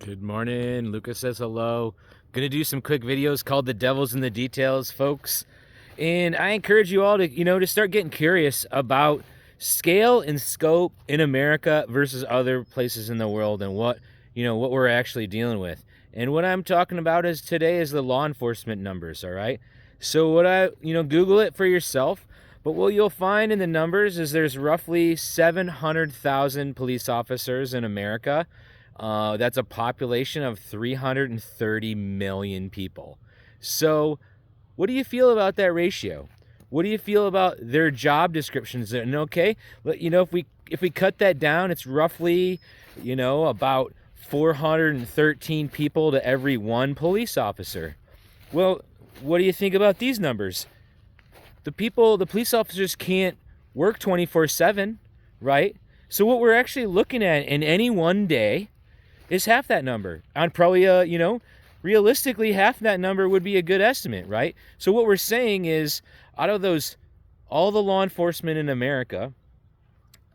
Good morning. Lucas says hello. Gonna do some quick videos called The Devil's in the Details, folks. And I encourage you all to start getting curious about scale and scope in America versus other places in the world and what we're actually dealing with. And what I'm talking about is today is the law enforcement numbers, all right? So Google it for yourself. But what you'll find in the numbers is there's roughly 700,000 police officers in America. That's a population of 330 million people. So, what do you feel about that ratio? What do you feel about their job descriptions? And okay, if we cut that down, it's roughly, about 413 people to every one police officer. Well, what do you think about these numbers? The police officers can't work 24/7, right? So what we're actually looking at in any one day is half that number. On probably, realistically, half that number would be a good estimate, right? So what we're saying is, out of all the law enforcement in America,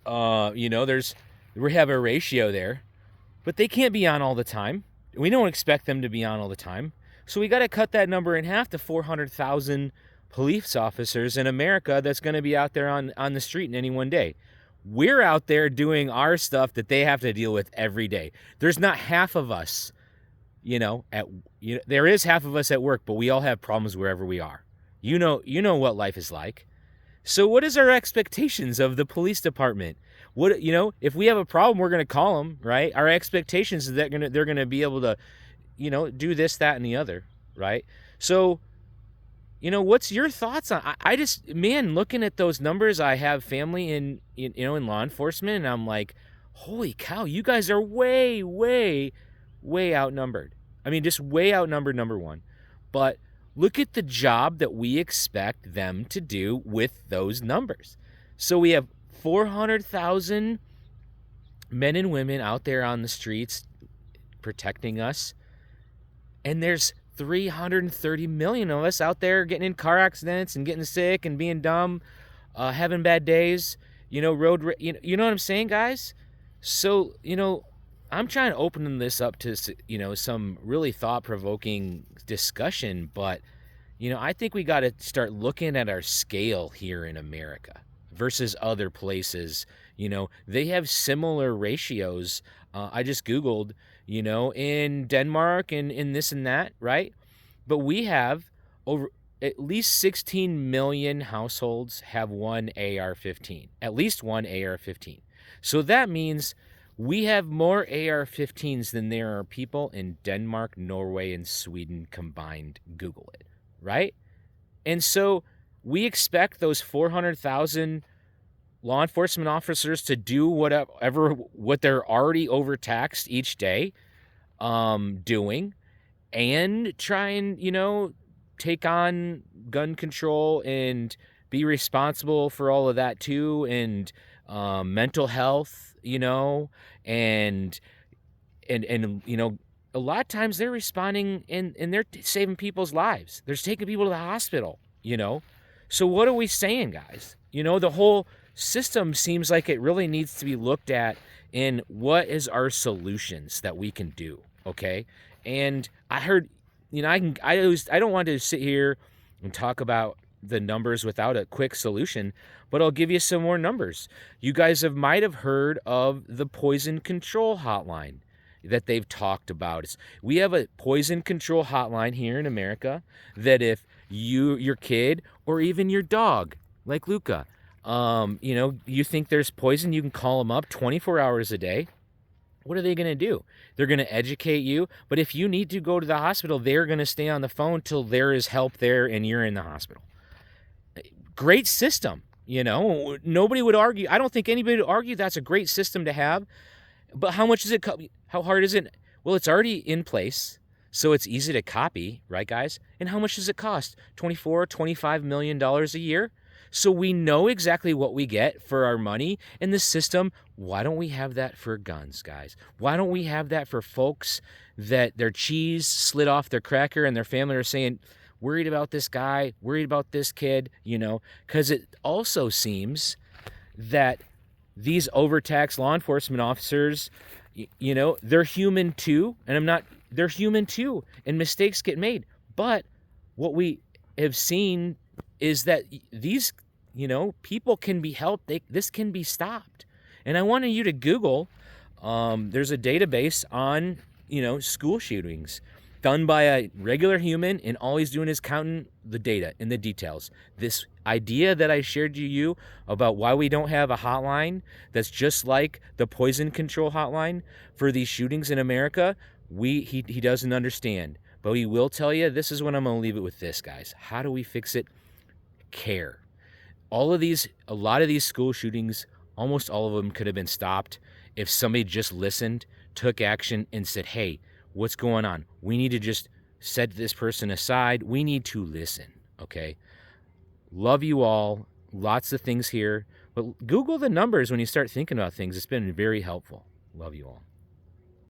we have a ratio there, but they can't be on all the time. We don't expect them to be on all the time. So we got to cut that number in half to 400,000 police officers in America that's going to be out there on the street in any one day. We're out there doing our stuff that they have to deal with every day. There's not half of us, there is half of us at work, but we all have problems wherever we are. You know what life is like. So what is our expectations of the police department? If we have a problem, we're going to call them, right? Our expectations is that they're going to be able to, do this, that, and the other, right? So, what's your thoughts on? I just, man, looking at those numbers, I have family in law enforcement, and I'm like, holy cow, you guys are way, way, way outnumbered. I mean, just way outnumbered, number one. But look at the job that we expect them to do with those numbers. So we have 400,000 men and women out there on the streets protecting us, and there's 330 million of us out there getting in car accidents and getting sick and being dumb, having bad days, you know what I'm saying, guys? So I'm trying to open this up to some really thought-provoking discussion, but I think we got to start looking at our scale here in America versus other places. They have similar ratios. I just Googled, in Denmark and in this and that, right? But we have over at least 16 million households have one AR-15, at least one AR-15. So that means we have more AR-15s than there are people in Denmark, Norway, and Sweden combined. Google it, right? And so we expect those 400,000 law enforcement officers to do what they're already overtaxed each day doing, and try and take on gun control and be responsible for all of that too, and mental health, and a lot of times they're responding and they're saving people's lives. They're taking people to the hospital. So what are we saying, guys? The whole system seems like it really needs to be looked at in what is our solutions that we can do, okay? And I heard, I don't want to sit here and talk about the numbers without a quick solution, but I'll give you some more numbers. You guys might have heard of the poison control hotline that they've talked about. We have a poison control hotline here in America that if your kid, or even your dog, like Luca, you think there's poison, you can call them up 24 hours a day. What are they going to do? They're going to educate you. But if you need to go to the hospital, they're going to stay on the phone till there is help there and you're in the hospital. Great system. Nobody would argue. I don't think anybody would argue that's a great system to have. But how much does it how hard is it? Well, it's already in place, so it's easy to copy, right, guys? And how much does it cost? $25 million a year? So we know exactly what we get for our money in the system. Why don't we have that for guns, guys? Why don't we have that for folks that their cheese slid off their cracker and their family are saying, worried about this guy, worried about this kid, because it also seems that these overtaxed law enforcement officers, They're human too, and they're human too, and mistakes get made. But what we have seen is that these, people can be helped. This can be stopped. And I wanted you to Google, there's a database on, school shootings done by a regular human, and all he's doing is counting the data and the details. This idea that I shared to you about why we don't have a hotline that's just like the poison control hotline for these shootings in America, he doesn't understand. But he will tell you, this is when I'm going to leave it with this, guys. How do we fix it? Care. A lot of these school shootings, almost all of them could have been stopped if somebody just listened, took action, and said, hey, what's going on? We need to just set this person aside. We need to listen, okay? Love you all. Lots of things here. But Google the numbers when you start thinking about things. It's been very helpful. Love you all.